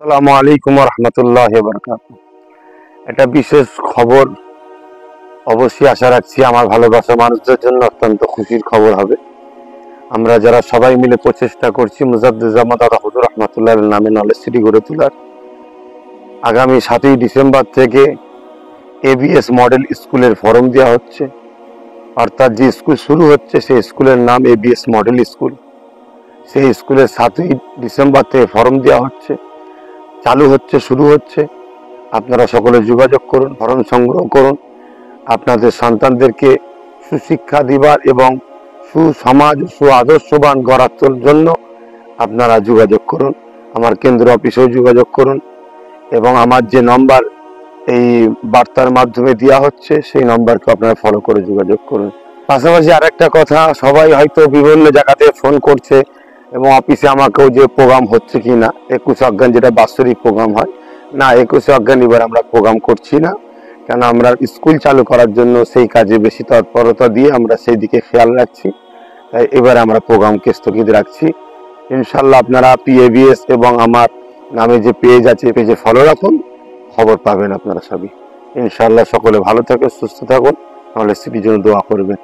আসসালামু আলাইকুম রহমতুল্লাহ বারাকাতুহু। এটা বিশেষ খবর, অবশ্যই আশা রাখছি আমার ভালোবাসা মানুষদের জন্য অত্যন্ত খুশির খবর হবে। আমরা যারা সবাই মিলে প্রচেষ্টা করছি মুজাদ্দিদ জামাত দাদা হুজুর রহমতুল্লাহ নামে নলেজ সিটি গড়ে তোলার, আগামী 7ই ডিসেম্বর থেকে এবিএস মডেল স্কুলের ফরম দেওয়া হচ্ছে। অর্থাৎ যে স্কুল শুরু হচ্ছে সেই স্কুলের নাম এবিএস মডেল স্কুল। সেই স্কুলের 7ই ডিসেম্বর থেকে ফরম দেওয়া হচ্ছে, চালু হচ্ছে, শুরু হচ্ছে। আপনারা সকলে যোগাযোগ করুন, ফরম সংগ্রহ করুন। আপনাদের সন্তানদেরকে সুশিক্ষা দিবার এবং সুসমাজ সুআদর্শবান গড়ার জন্য আপনারা যোগাযোগ করুন। আমার কেন্দ্র অফিসেও যোগাযোগ করুন এবং আমার যে নম্বর এই বার্তার মাধ্যমে দেওয়া হচ্ছে সেই নম্বরকে আপনারা ফলো করে যোগাযোগ করুন। পাশাপাশি আরেকটা কথা, সবাই হয়তো বিভিন্ন জায়গাতে ফোন করছে এবং অফিসে আমাকেও যে প্রোগ্রাম হচ্ছে কি না, 21 অজ্ঞান যেটা বাৎসরিক প্রোগ্রাম হয় না, 21 অজ্ঞান এবার আমরা প্রোগ্রাম করছি না, কেন আমরা স্কুল চালু করার জন্য সেই কাজে বেশি তৎপরতা দিয়ে আমরা সেই দিকে খেয়াল রাখছি। তাই এবারে আমরা প্রোগ্রামকে স্থগিত রাখছি। ইনশাল্লাহ আপনারা পিএবিএস এবং আমার নামে যে পেজ আছে পেজে ফলো রাখুন, খবর পাবেন আপনারা সবই। ইনশাল্লাহ সকলে ভালো থাকুন, সুস্থ থাকুন, তাহলে সিটির জন্য দোয়া করবেন।